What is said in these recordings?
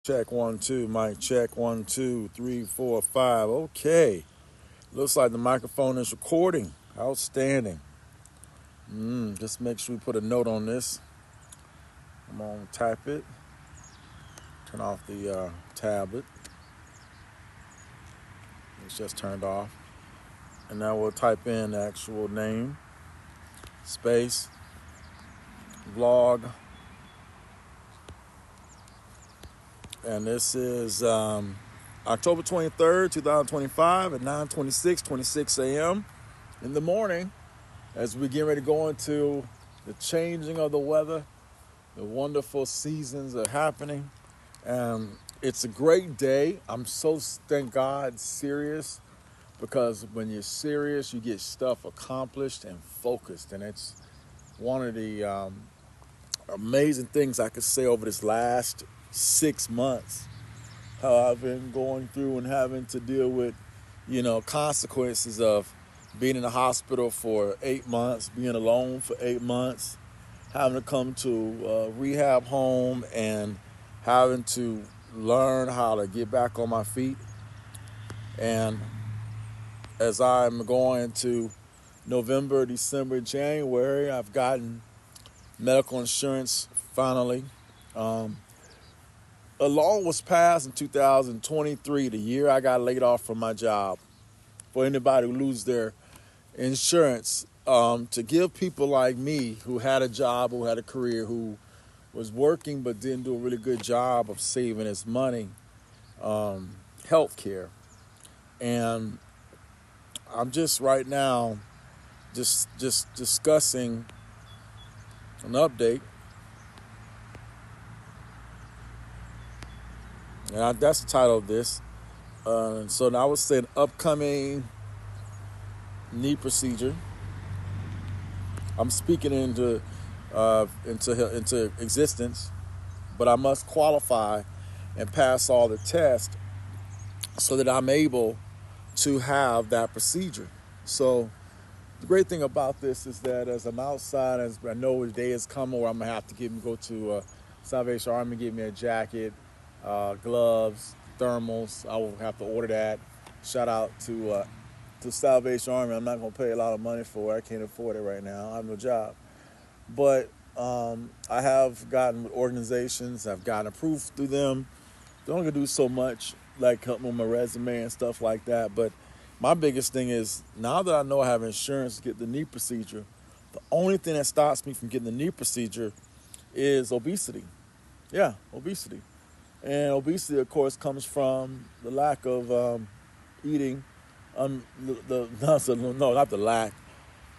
Check 1 2, mic check 1 2 3 4 5. Okay, looks like the microphone is recording. Outstanding. Just make sure we put a note on this. I'm gonna type it. Turn off the tablet. It's just turned off. And now we'll type in the actual name, space, vlog, and this is October 23rd, 2025 at 9:26 a.m. in the morning. As we get ready to go into the changing of the weather, the wonderful seasons are happening. It's a great day. I'm so, thank God, serious, because when you're serious, you get stuff accomplished and focused. And it's one of the amazing things I could say over this last 6 months, how I've been going through and having to deal with, consequences of being in the hospital for 8 months, being alone for 8 months, having to come to a rehab home and having to learn how to get back on my feet. And as I'm going to November, December, January, I've gotten medical insurance finally. A law was passed in 2023, the year I got laid off from my job, for anybody who lose their insurance, to give people like me who had a job, who had a career, who was working but didn't do a really good job of saving his money, health care. And I'm just right now just discussing an update. And that's the title of this. So now I would say an upcoming knee procedure. I'm speaking into existence, but I must qualify and pass all the tests so that I'm able to have that procedure. So the great thing about this is that as I'm outside, as I know the day is coming where I'm gonna have to go to Salvation Army, give me a jacket, gloves, thermals. I will have to order that. Shout out to Salvation Army. I'm not gonna pay a lot of money for it. I can't afford it right now. I have no job. But I have gotten with organizations. I've gotten approved through them. They're only gonna do so much, like help me with my resume and stuff like that. But my biggest thing is, now that I know I have insurance to get the knee procedure, the only thing that stops me from getting the knee procedure is obesity. Yeah, obesity. And obesity, of course, comes from the lack of eating. Not the lack,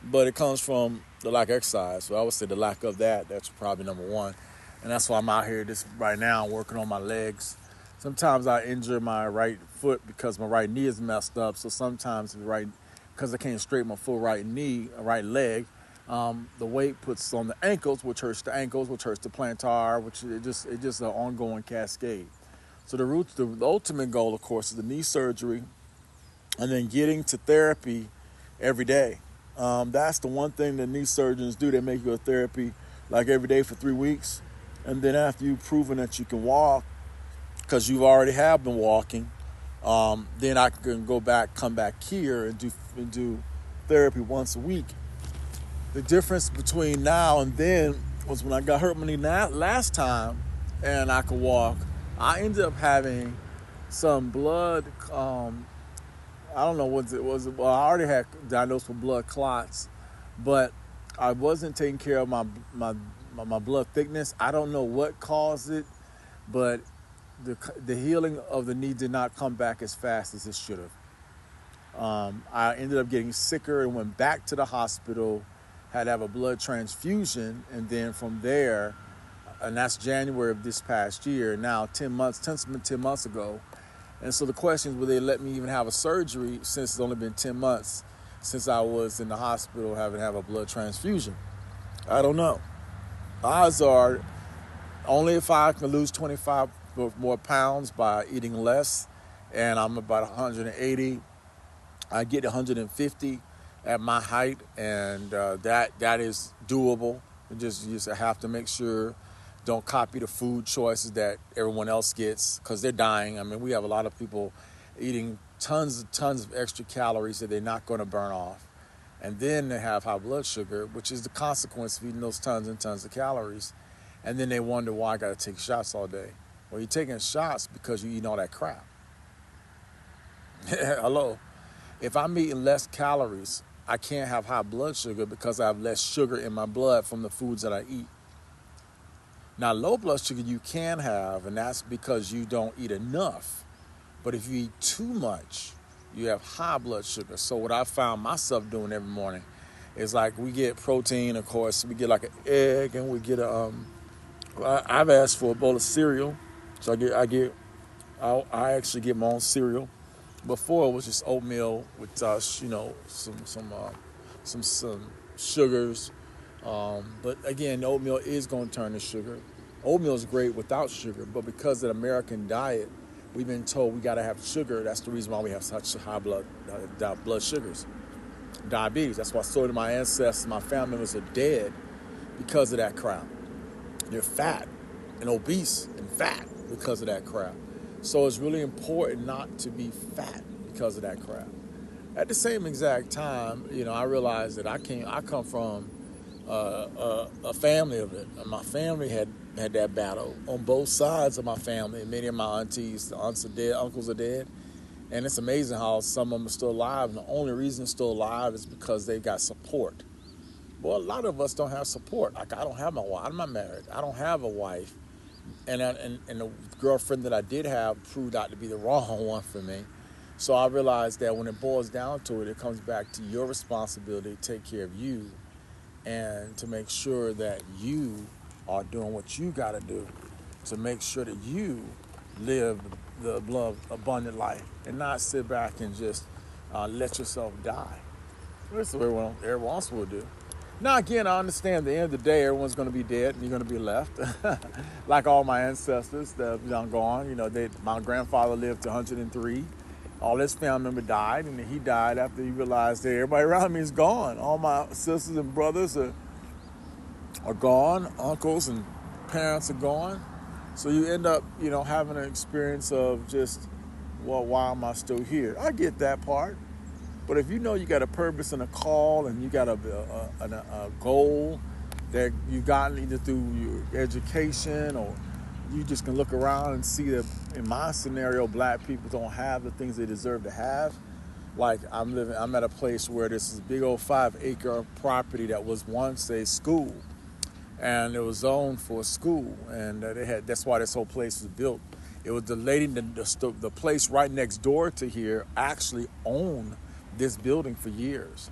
but it comes from the lack of exercise. So I would say the lack of that. That's probably number one. And that's why I'm out here right now working on my legs. Sometimes I injure my right foot because my right knee is messed up. So sometimes because I can't straighten my full right knee, right leg, the weight puts on the ankles, which hurts the ankles, which hurts the plantar, which it's just an ongoing cascade. So the ultimate goal, of course, is the knee surgery, and then getting to therapy every day. That's the one thing that knee surgeons do. They make you go to therapy like every day for 3 weeks, and then after you've proven that you can walk, because you've already have been walking, then I can come back here and do therapy once a week. The difference between now and then was when I got hurt my knee last time and I could walk, I ended up having some blood. I don't know what it was. Well, I already had diagnosed with blood clots, but I wasn't taking care of my blood thickness. I don't know what caused it, but the healing of the knee did not come back as fast as it should have. I ended up getting sicker and went back to the hospital, had to have a blood transfusion, and then from there, and that's January of this past year, now 10 months ago. And so the question is, will they let me even have a surgery since it's only been 10 months since I was in the hospital having to have a blood transfusion? I don't know. Odds are only if I can lose 25 more pounds by eating less, and I'm about 180. I get 150 at my height, and that is doable. You just have to make sure Don't copy the food choices that everyone else gets because they're dying. I mean, we have a lot of people eating tons of extra calories that they're not going to burn off. And then they have high blood sugar, which is the consequence of eating those tons and tons of calories. And then they wonder why I got to take shots all day. Well, you're taking shots because you're eating all that crap. Hello. If I'm eating less calories, I can't have high blood sugar because I have less sugar in my blood from the foods that I eat. Now, low blood sugar you can have, and that's because you don't eat enough. But if you eat too much, you have high blood sugar. So what I found myself doing every morning is like we get protein, of course. We get like an egg, and we get I've asked for a bowl of cereal, so I actually get my own cereal. Before it was just oatmeal with some sugars. But again, oatmeal is going to turn to sugar. Oatmeal is great without sugar, but because of the American diet, we've been told we got to have sugar. That's the reason why we have such high blood sugars, diabetes. That's why so many of my ancestors, my family members are dead because of that crap. They're fat and obese and fat because of that crap. So it's really important not to be fat because of that crap. At the same exact time, I realized that I come from a family of it. And my family had that battle on both sides of my family. Many of my aunties, the aunts are dead, uncles are dead. And it's amazing how some of them are still alive. And the only reason they're still alive is because they got support. Well, a lot of us don't have support. Like, I don't have my wife. I'm not married. I don't have a wife. And the girlfriend that I did have proved out to be the wrong one for me. So I realized that when it boils down to it, it comes back to your responsibility to take care of you and to make sure that you are doing what you got to do to make sure that you live the abundant life and not sit back and just let yourself die. That's what everyone else will do. Now, again, I understand at the end of the day, everyone's going to be dead and you're going to be left. Like all my ancestors that have gone. My grandfather lived to 103. All his family member died, and he died after he realized that everybody around me is gone. All my sisters and brothers are gone. Uncles and parents are gone. So you end up, having an experience of just, well, why am I still here? I get that part. But if you know you got a purpose and a call and you got a goal that you've gotten either through your education or you just can look around and see that in my scenario, black people don't have the things they deserve to have. Like I'm at a place where this is big old 5-acre property that was once a school, and it was zoned for a school, and that's why this whole place was built. It was the place right next door to here actually owned this building for years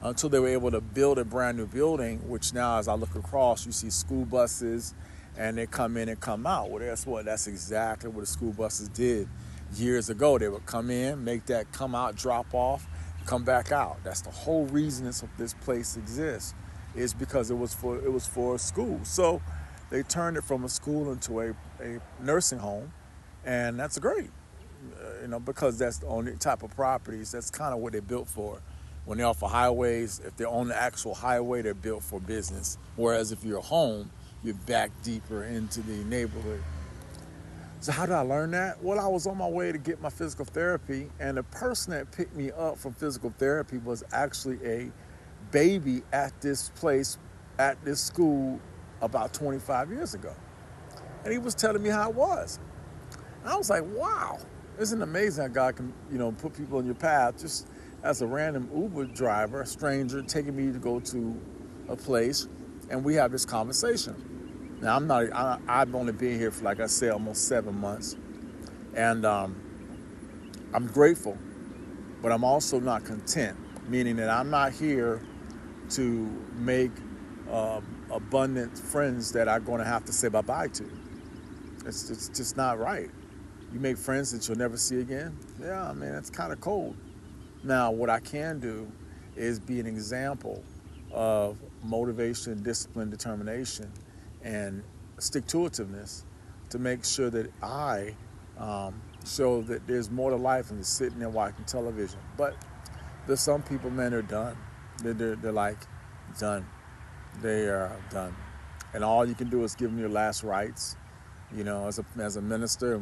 until they were able to build a brand new building, which now as I look across, you see school buses and they come in and come out. Well, that's exactly what the school buses did years ago. They would come in, make that come out, drop off, come back out. That's the whole reason this place exists, is because it was for a school. So they turned it from a school into a nursing home, and that's great. Because that's the only type of properties, that's kind of what they're built for. When they're off of highways, if they're on the actual highway, they're built for business. Whereas if you're home, you're back deeper into the neighborhood. So how did I learn that? Well, I was on my way to get my physical therapy, and the person that picked me up from physical therapy was actually a baby at this place, at this school, about 25 years ago. And he was telling me how it was. And I was like, wow. Isn't it amazing how God can, put people in your path just as a random Uber driver, a stranger, taking me to go to a place, and we have this conversation. Now, I've only been here for, like I said, almost 7 months, and I'm grateful, but I'm also not content, meaning that I'm not here to make abundant friends that I'm going to have to say bye-bye to. It's just not right. You make friends that you'll never see again? Yeah, it's kind of cold. Now, what I can do is be an example of motivation, discipline, determination, and stick-to-itiveness to make sure that I show that there's more to life than just sitting there watching television. But there's some people, man, they're done. They're like done. They are done. and all you can do is give them your last rites, as a minister,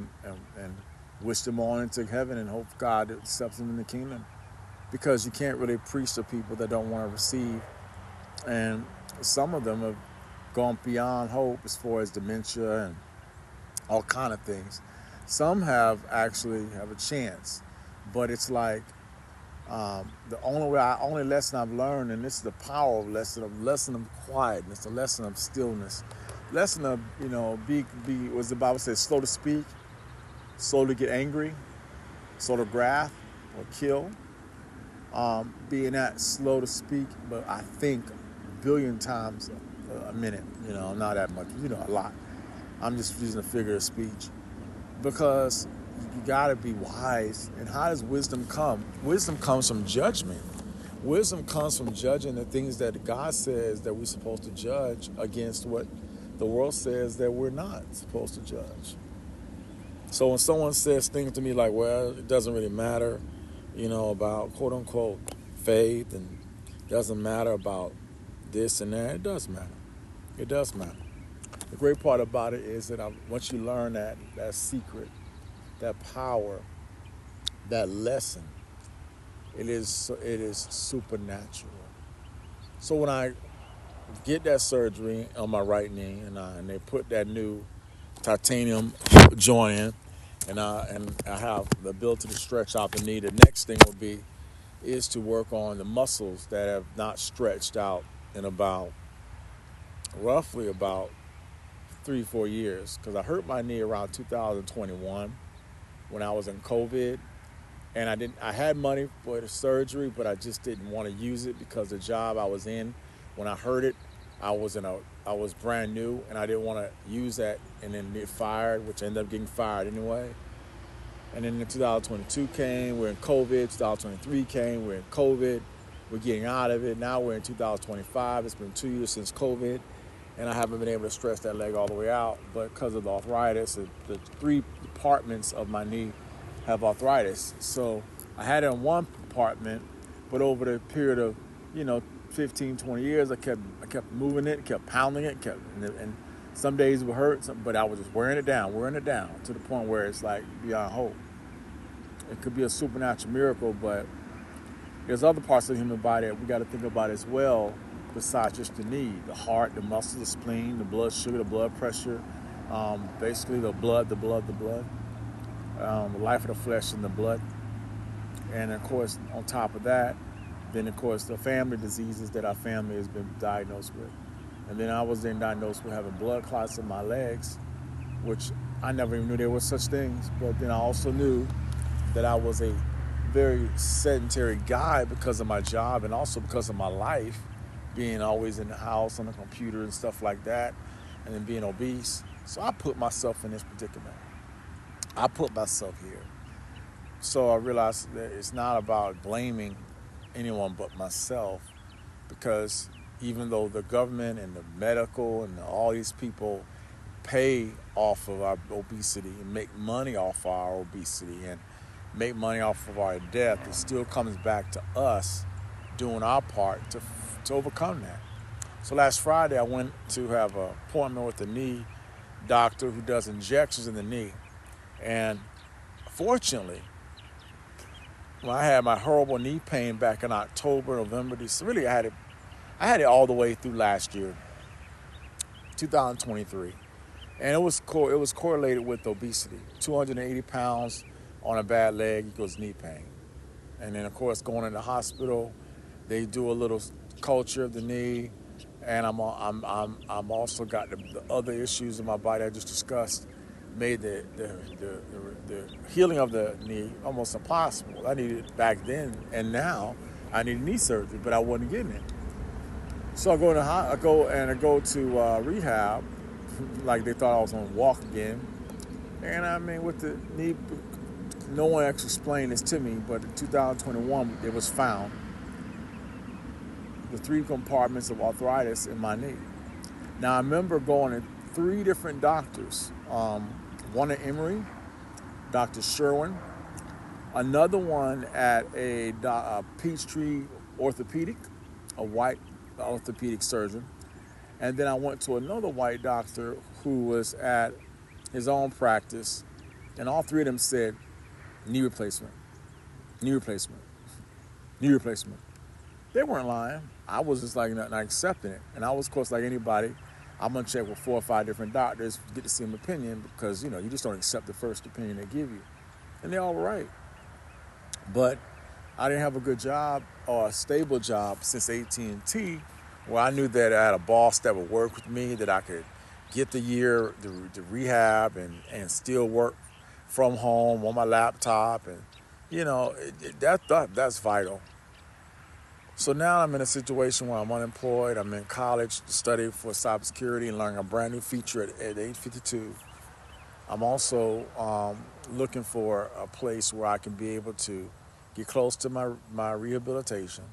and wish them all into heaven and hope God accepts them in the kingdom, because you can't really preach to people that don't want to receive. And some of them have gone beyond hope as far as dementia and all kind of things. Some have a chance, but it's like only lesson I've learned, and this is the power of lesson of quietness, a lesson of stillness, lesson of be what the Bible says, slow to speak, slow to get angry, slow to wrath or kill. Being that slow to speak, but I think a billion times a minute. Not that much. A lot. I'm just using a figure of speech, because you got to be wise. And how does wisdom come? Wisdom comes from judgment. Wisdom comes from judging the things that God says that we're supposed to judge against what the world says that we're not supposed to judge. So when someone says things to me like, well, it doesn't really matter, about quote unquote faith, and doesn't matter about this and that, it does matter. It does matter. The great part about it is that once you learn that secret, that power, that lesson, it is supernatural. So when I get that surgery on my right knee, and they put that new titanium joint in, and I have the ability to stretch out the knee, the next thing is to work on the muscles that have not stretched out in roughly about 3-4 years, because I hurt my knee around 2021 when I was in COVID, and I had money for the surgery, but I just didn't want to use it because the job I was in when I hurt it, I was brand new, and I didn't want to use that and then get fired, which I ended up getting fired anyway. And then 2022 came, we're in COVID. 2023 came, we're in COVID. We're getting out of it. Now we're in 2025. It's been 2 years since COVID, and I haven't been able to stretch that leg all the way out. But because of the arthritis, the 3 departments of my knee have arthritis. So I had it in one compartment, but over the period of 15, 20 years, I kept moving it, kept pounding it, and some days it would hurt, but I was just wearing it down to the point where it's like beyond hope. It could be a supernatural miracle, but there's other parts of the human body that we got to think about as well, besides just the knee: the heart, the muscle, the spleen, the blood sugar, the blood pressure, basically the blood, the life of the flesh in the blood. And of course, on top of that, then of course the family diseases that our family has been diagnosed with. And then I was then diagnosed with having blood clots in my legs, which I never even knew there were such things. But then I also knew that I was a very sedentary guy because of my job, and also because of my life, being always in the house on the computer and stuff like that, and then being obese. So I put myself in this predicament. I put myself here. So I realized that it's not about blaming anyone but myself, because even though the government and the medical and all these people pay off of our obesity and make money off our obesity and make money off of our death, it still comes back to us doing our part to overcome that. So last Friday, I went to have an appointment with a knee doctor who does injections in the knee. And fortunately, when I had my horrible knee pain back in October, November, really I had it all the way through last year, 2023. And it was correlated with obesity. 280 pounds on a bad leg equals knee pain. And then, of course, going in the hospital, they do a little culture of the knee, and I'm also got the other issues in my body I just discussed, made the healing of the knee almost impossible. I needed it back then, and now I need knee surgery, but I wasn't getting it. So I go to rehab, like they thought I was gonna walk again. And I mean, with the knee, no one actually explained this to me, but in 2021 it was found, the 3 compartments of arthritis in my knee. Now I remember going to 3 different doctors, one at Emory, Dr. Sherwin, another one at a Peachtree Orthopedic, a white orthopedic surgeon, And then I went to another white doctor who was at his own practice, and all three of them said knee replacement, knee replacement, knee replacement. They weren't lying. I was just like not accepting it. And I was, of course, like anybody, I'm gonna check with 4 or 5 different doctors, get the same opinion because you just don't accept the first opinion they give you, and they're all right. But I didn't have a good job or a stable job since AT&T, where I knew that I had a boss that would work with me, that I could get the year, the rehab, and still work from home on my laptop, and that's vital. So now I'm in a situation where I'm unemployed. I'm in college studying for cybersecurity and learning a brand new feature at age 52. I'm also looking for a place where I can be able to get close to my rehabilitation,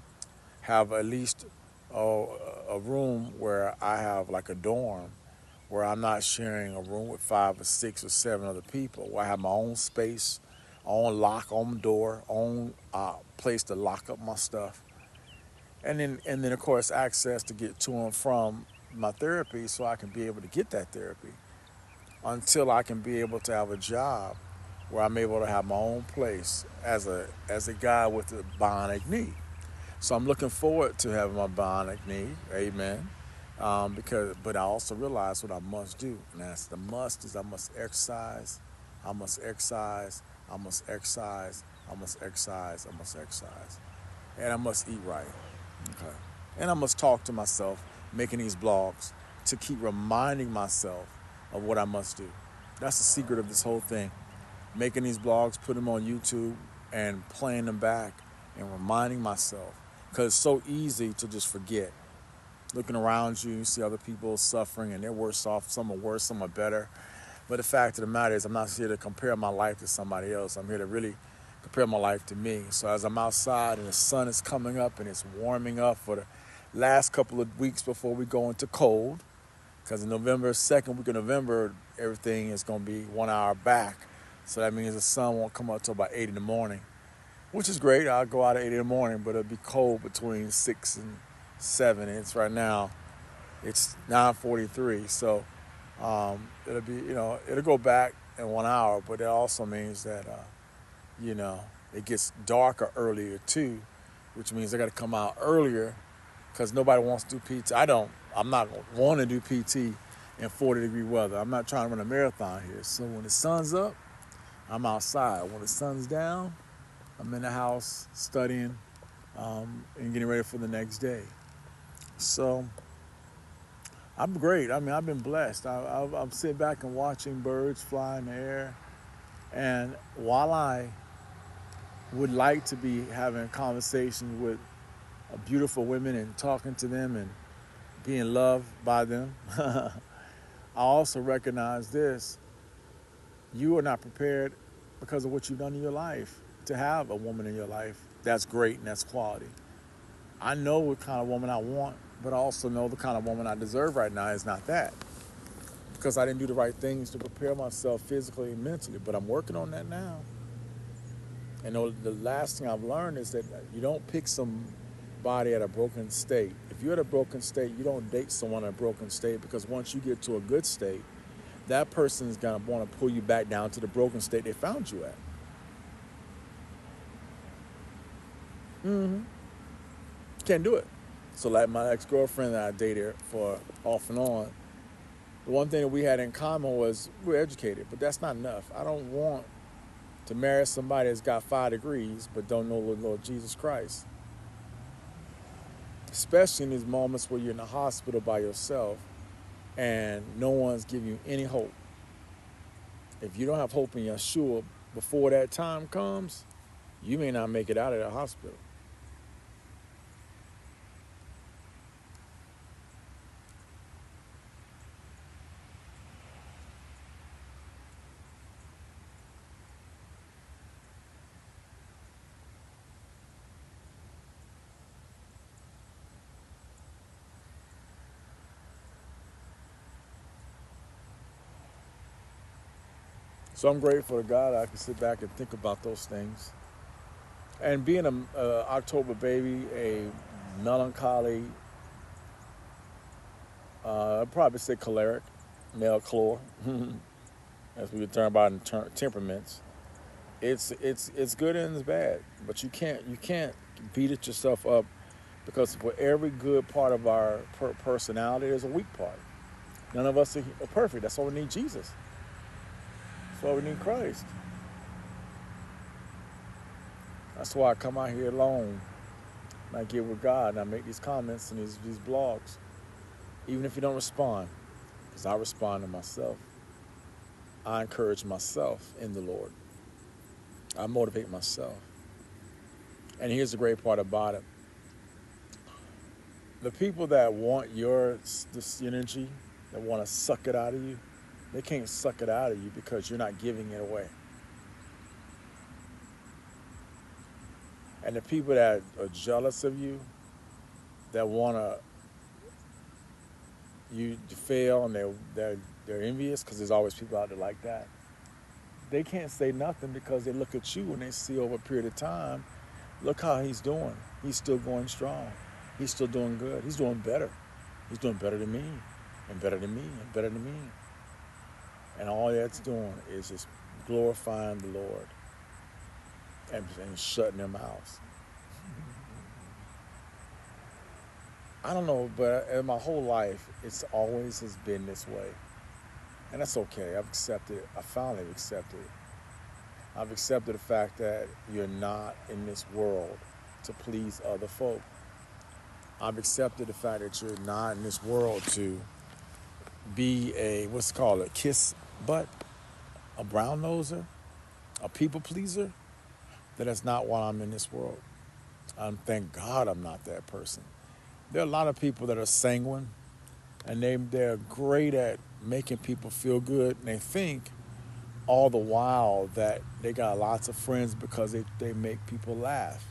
have at least a room where I have like a dorm, where I'm not sharing a room with 5 or 6 or 7 other people, where I have my own space, own lock, own door, own place to lock up my stuff. And then of course access to get to and from my therapy so I can be able to get that therapy until I can be able to have a job where I'm able to have my own place as a guy with a bionic knee. So I'm looking forward to having my bionic knee, amen. But I also realize what I must do, and that's the must is I must exercise, I must exercise, I must exercise, I must exercise, I must exercise, and I must eat right. Okay. And I must talk to myself, making these blogs to keep reminding myself of what I must do. That's the secret of this whole thing. Making these blogs, putting them on YouTube, and playing them back and reminding myself. Because it's so easy to just forget. Looking around you, you see other people suffering and they're worse off. Some are worse, some are better. But the fact of the matter is, I'm not here to compare my life to somebody else. I'm here to really compare my life to me. So as I'm outside and the sun is coming up and it's warming up for the last couple of weeks before we go into cold, because in November, second week of November, everything is going to be 1 hour back. So that means the sun won't come up till about 8 in the morning, which is great. I'll go out at 8 in the morning, but it'll be cold between 6 and 7. It's right now, it's 9:43. So it'll be, it'll go back in 1 hour, but it also means that, you know, it gets darker earlier too, which means I got to come out earlier because nobody wants to do PT. I'm not wanting to do PT in 40-degree weather. I'm not trying to run a marathon here. So when the sun's up, I'm outside. When the sun's down, I'm in the house studying and getting ready for the next day. So I'm great. I mean, I've been blessed. I'm sitting back and watching birds fly in the air. And while I would like to be having conversations with beautiful women and talking to them and being loved by them, I also recognize this. You are not prepared because of what you've done in your life to have a woman in your life that's great and that's quality. I know what kind of woman I want, but I also know the kind of woman I deserve right now is not that, because I didn't do the right things to prepare myself physically and mentally, but I'm working on that now. And the last thing I've learned is that you don't pick somebody at a broken state. If you're at a broken state, you don't date someone at a broken state, because once you get to a good state, that person's going to want to pull you back down to the broken state they found you at. Can't do it. So like my ex-girlfriend that I dated for off and on, the one thing that we had in common was we're educated, but that's not enough. I don't want to marry somebody that's got 5 degrees but don't know the Lord Jesus Christ. Especially in these moments where you're in the hospital by yourself and no one's giving you any hope. If you don't have hope in Yeshua before that time comes, you may not make it out of the hospital. So I'm grateful to God I can sit back and think about those things. And being a October baby, a melancholy I'd probably say choleric, male chlor, as we would turn about in temperaments. It's good and it's bad, but you can't beat it yourself up because for every good part of our personality, there's a weak part. None of us are perfect. That's why we need Jesus. That's why we need Christ. That's why I come out here alone and I get with God and I make these comments and these blogs, even if you don't respond, because I respond to myself. I encourage myself in the Lord. I motivate myself. And here's the great part about it: the people that want this energy, that want to suck it out of you, they can't suck it out of you because you're not giving it away. And the people that are jealous of you, that want you to fail, and they're envious because there's always people out there like that. They can't say nothing because they look at you and they see over a period of time, look how he's doing. He's still going strong. He's still doing good. He's doing better. He's doing better than me, and better than me, and better than me. And all that's doing is just glorifying the Lord and shutting their mouths. I don't know, but in my whole life, it's always has been this way. And that's okay. I've accepted it. I finally accepted it. I've accepted the fact that you're not in this world to please other folk. I've accepted the fact that you're not in this world to be what's it called, a kiss butt, a brown noser, a people pleaser. That's not why I'm in this world. Thank God I'm not that person. There are a lot of people that are sanguine, and they're great at making people feel good, and they think all the while that they got lots of friends because they make people laugh.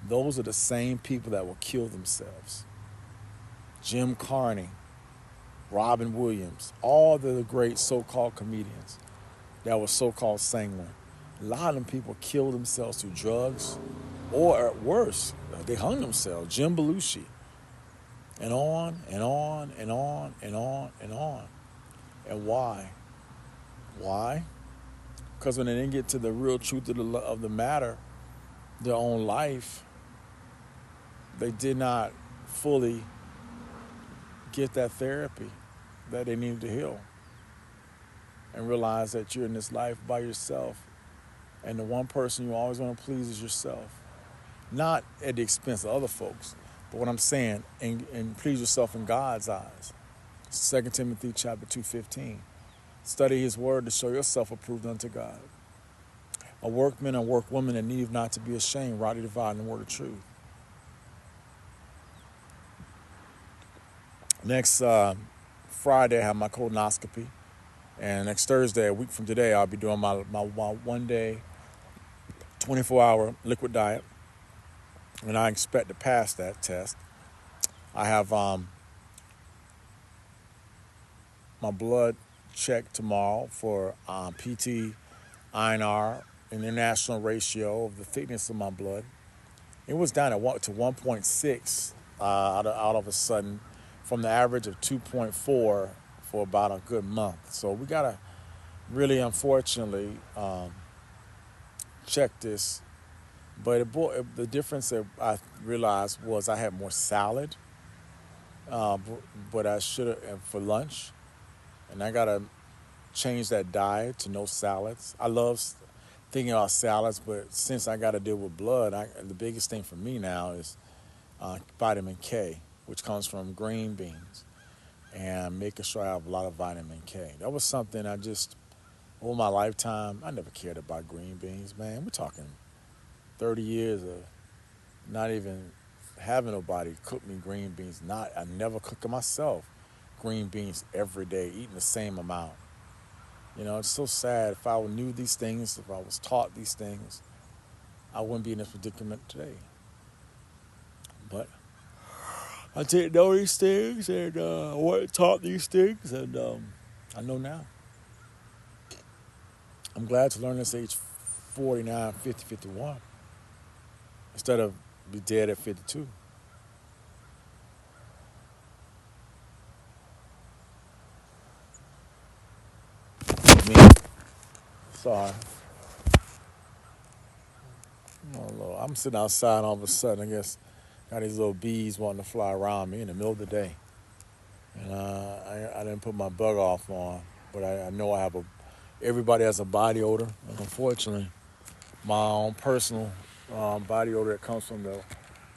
Those are the same people that will kill themselves. Jim Carney, Robin Williams, all the great so-called comedians that were so-called sanguine. A lot of them people killed themselves through drugs, or worse, they hung themselves. Jim Belushi, and on and on and on and on and on. And why? Why? Because when they didn't get to the real truth of the matter, their own life, they did not fully get that therapy that they needed to heal, and realize that you're in this life by yourself, and the one person you always want to please is yourself. Not at the expense of other folks, but what I'm saying, and please yourself in God's eyes. 2 Timothy chapter 2:15. Study his word to show yourself approved unto God. A workman or workwoman that needeth not to be ashamed, rightly dividing the word of truth. Next Friday, I have my colonoscopy. And next Thursday, a week from today, I'll be doing my 1 day, 24-hour liquid diet. And I expect to pass that test. I have my blood checked tomorrow for PT INR, an international ratio of the thickness of my blood. It was down to 1.6 out of a sudden, from the average of 2.4 for about a good month. So we got to really, unfortunately, check this. But the difference that I realized was I had more salad, but I should have for lunch. And I got to change that diet to no salads. I love thinking about salads, but since I got to deal with blood, the biggest thing for me now is vitamin K, which comes from green beans, and making sure I have a lot of vitamin K. That was something over my lifetime, I never cared about green beans, man. We're talking 30 years of not even having nobody cook me green beans. I never cook them myself. Green beans every day, eating the same amount. It's so sad. If I knew these things, if I was taught these things, I wouldn't be in this predicament today. But I didn't know these things, and I wasn't taught these things, and I know now. I'm glad to learn this age 49, 50, 51, instead of be dead at 52. sorry. Oh, Lord. I'm sitting outside, and all of a sudden, I guess, got these little bees wanting to fly around me in the middle of the day. And I didn't put my bug off on, but I know everybody has a body odor. And unfortunately, my own personal body odor that comes from the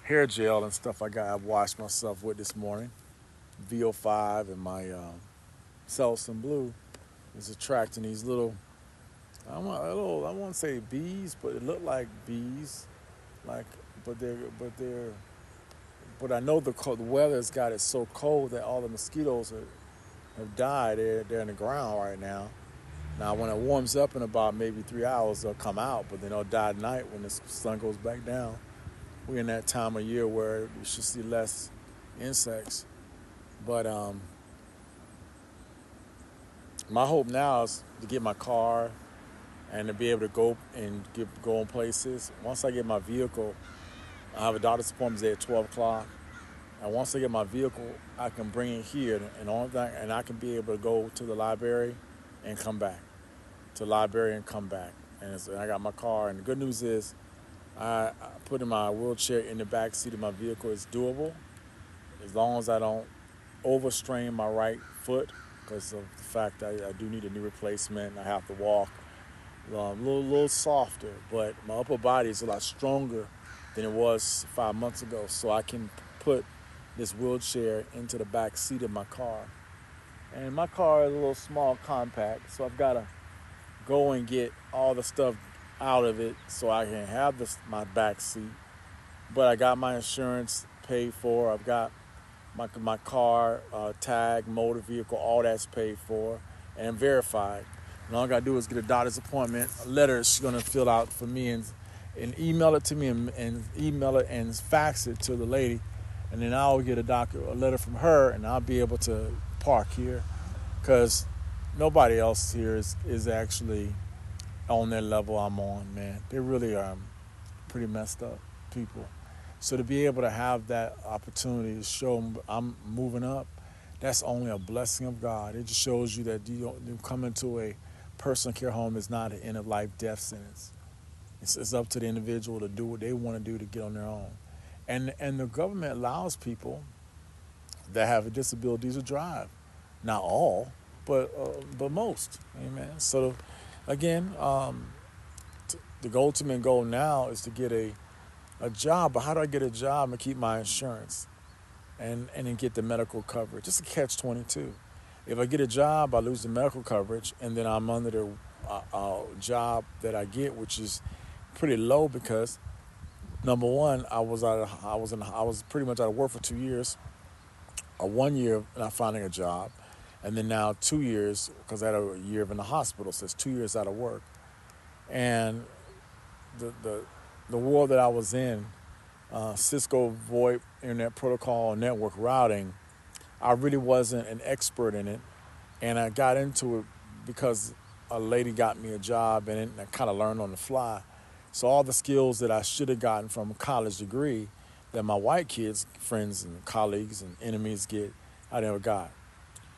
hair gel and stuff I've washed myself with this morning, VO5 and my Selsun Blue, is attracting these little, I won't say bees, but it looked like bees, like, but I know the weather's got it so cold that all the mosquitoes have died. They're in the ground right now. Now, when it warms up in about maybe 3 hours, they'll come out, but then they'll die at night when the sun goes back down. We're in that time of year where you should see less insects. But my hope now is to get my car and to be able to go in places. Once I get my vehicle, I have a doctor's appointment at 12 o'clock. And once I get my vehicle, I can bring it here and I can be able to go to the library and come back. And I got my car. And the good news is I put in my wheelchair in the back seat of my vehicle. It's doable as long as I don't overstrain my right foot because of the fact that I do need a knee replacement. I have to walk a little softer, but my upper body is a lot stronger than it was 5 months ago. So I can put this wheelchair into the back seat of my car. And my car is a little small, compact, so I've got to go and get all the stuff out of it so I can have my back seat. But I got my insurance paid for. I've got my car, tag, motor vehicle, all that's paid for and verified. And all I got to do is get a doctor's appointment, a letter she's going to fill out for me and email it to me and email it and fax it to the lady. And then I'll get a letter from her, and I'll be able to park here because nobody else here is actually on that level I'm on, man. They really are pretty messed up people. So to be able to have that opportunity to show them I'm moving up, that's only a blessing of God. It just shows you that you come into a personal care home is not an end-of-life death sentence. It's up to the individual to do what they want to do to get on their own. And the government allows people that have disabilities to drive. Not all, but most. Amen. So, again, the ultimate goal now is to get a job. But how do I get a job and keep my insurance and then get the medical coverage? It's a catch-22. If I get a job, I lose the medical coverage, and then I'm under the job that I get, which is pretty low because, number one, I was pretty much out of work for 2 years, or 1 year not finding a job, and then now 2 years because I had a year in the hospital, so it's 2 years out of work. And the world that I was in, Cisco VoIP Internet Protocol network routing, I really wasn't an expert in it, and I got into it because a lady got me a job in it, and I kind of learned on the fly. So all the skills that I should have gotten from a college degree that my white kids, friends and colleagues and enemies get, I never got.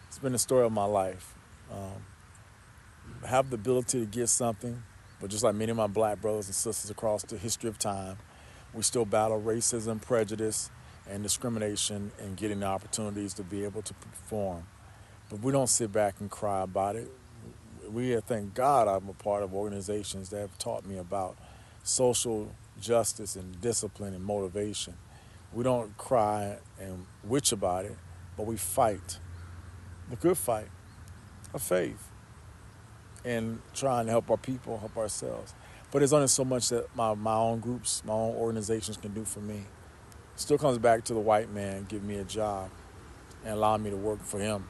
It's been the story of my life. Have the ability to get something, but just like many of my black brothers and sisters across the history of time, we still battle racism, prejudice, and discrimination in getting the opportunities to be able to perform. But we don't sit back and cry about it. Thank God I'm a part of organizations that have taught me about social justice and discipline and motivation. We don't cry and witch about it, but we fight. The good fight of faith and trying to help our people, help ourselves. But there's only so much that my own groups, my own organizations can do for me. It still comes back to the white man giving me a job and allowing me to work for him.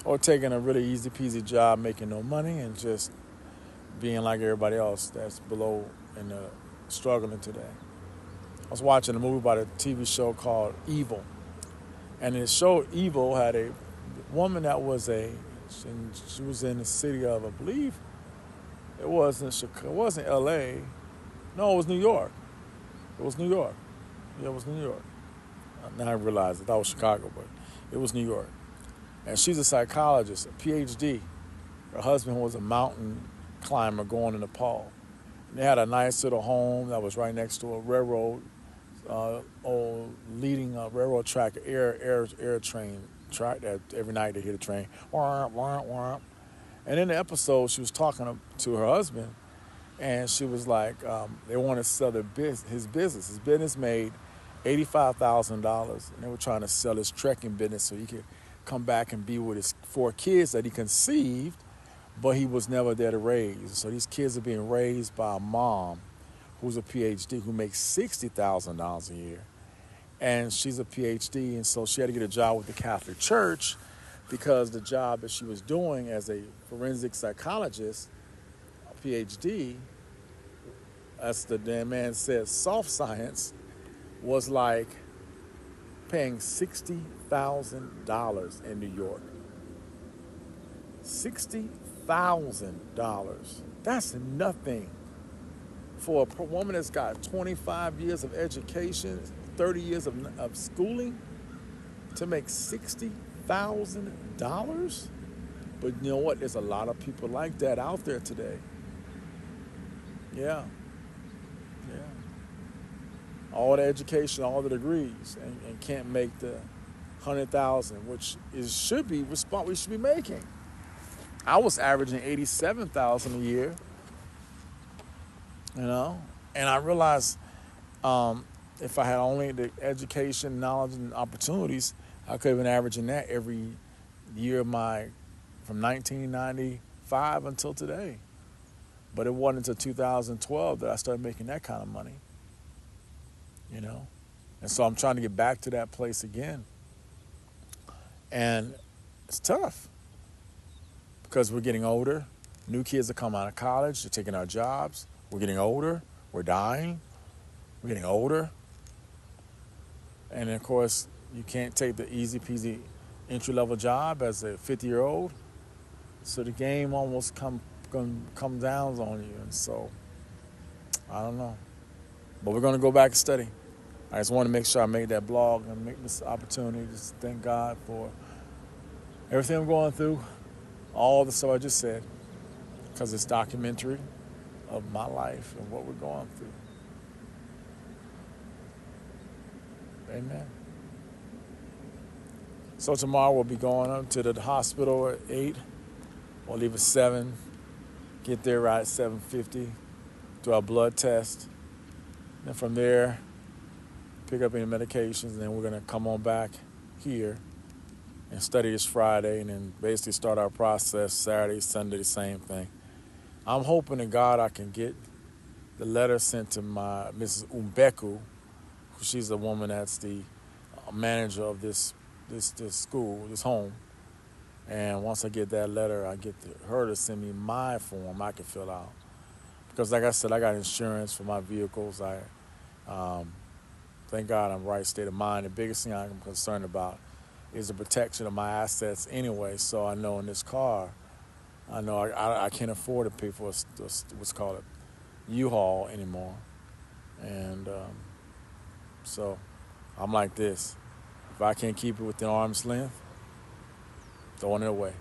Or taking a really easy peasy job, making no money, and just being like everybody else that's below and struggling today. I was watching a movie about a TV show called Evil. And the show Evil had a woman that she was in the city of, I believe, it wasn't Chicago, it wasn't L.A. No, it was New York. It was New York. Yeah, it was New York. Now I realize I thought it was Chicago, but it was New York. And she's a psychologist, a PhD. Her husband was a mountain climber going to Nepal. And they had a nice little home that was right next to a railroad, leading a railroad track, air train track that every night they hear the train. Wah, wah, wah. And in the episode, she was talking to her husband, and she was like, they wanted to sell his business. His business made $85,000, and they were trying to sell his trekking business so he could come back and be with his 4 kids that he conceived, but he was never there to raise. So these kids are being raised by a mom who's a PhD who makes $60,000 a year. And she's a PhD, and so she had to get a job with the Catholic Church because the job that she was doing as a forensic psychologist, a PhD, as the damn man said, soft science, was like paying $60,000 in New York. $60,000. That's nothing for a woman that's got 25 years of education, 30 years of schooling, to make $60,000. But you know what? There's a lot of people like that out there today. Yeah. All the education, all the degrees, and can't make the 100,000, which should be we should be making. I was averaging 87,000 a year, and I realized if I had only the education, knowledge, and opportunities, I could have been averaging that every year from 1995 until today. But it wasn't until 2012 that I started making that kind of money. And so I'm trying to get back to that place again. And it's tough because we're getting older. New kids are coming out of college. They're taking our jobs. We're getting older. We're dying. We're getting older. And of course, you can't take the easy peasy entry-level job as a 50-year-old. So the game almost come down on you. And so, I don't know. But we're going to go back and study. I just want to make sure I made that blog and make this opportunity. Just thank God for everything I'm going through, all the stuff I just said, because it's documentary of my life and what we're going through. Amen. So tomorrow we'll be going up to the hospital at 8. We'll leave at 7. Get there right at 7:50. Do our blood test. And from there, pick up any medications, and then we're going to come on back here and study this Friday, and then basically start our process Saturday, Sunday, the same thing. I'm hoping to God I can get the letter sent to my Mrs. Umbeku. She's a woman that's the manager of this school, this home. And once I get that letter, I get her to send me my form I can fill out. Because like I said, I got insurance for my vehicles. Thank God I'm right state of mind. The biggest thing I'm concerned about is the protection of my assets anyway. So I know in this car, I know I can't afford to pay for what's called a U-Haul anymore. And so I'm like this. If I can't keep it within arm's length, throwing it away.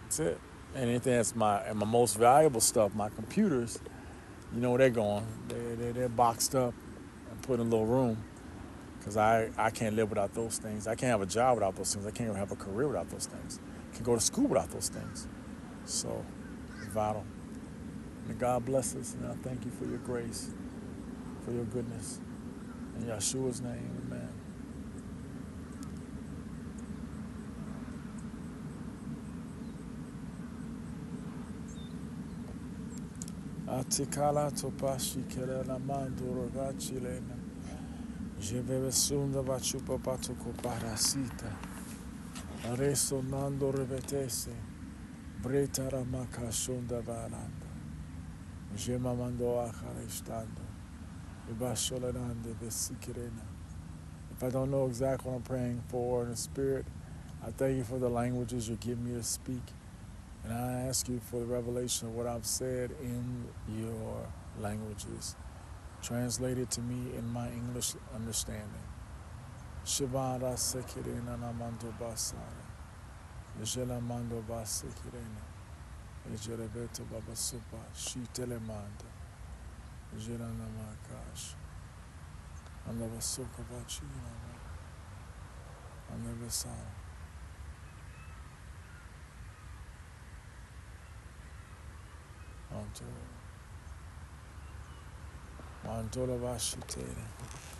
That's it. And anything that's my most valuable stuff, my computers, you know where they're going. They're boxed up and put in a little room because I can't live without those things. I can't have a job without those things. I can't even have a career without those things. I can't go to school without those things. So it's vital. May God bless us, and I thank you for your grace, for your goodness. In Yeshua's name, amen. Atikala topashi kelena manduro vachilena. Jebebe sunda vachupa patuko parasita. Areso nando revetese. Bretara makashunda valanda. Jema mando acharestando. Ibasholanande vesikirena. If I don't know exactly what I'm praying for in the spirit, I thank you for the languages you give me to speak. And I ask you for the revelation of what I've said in your languages. Translate it to me in my English understanding. Shivara sekirena namanto basara. Jela mando basikirena. Jerebeto baba supa. Shitele manda. Jela namakash. I'm never suka bachina. I'm never saw. Mantola bashitele.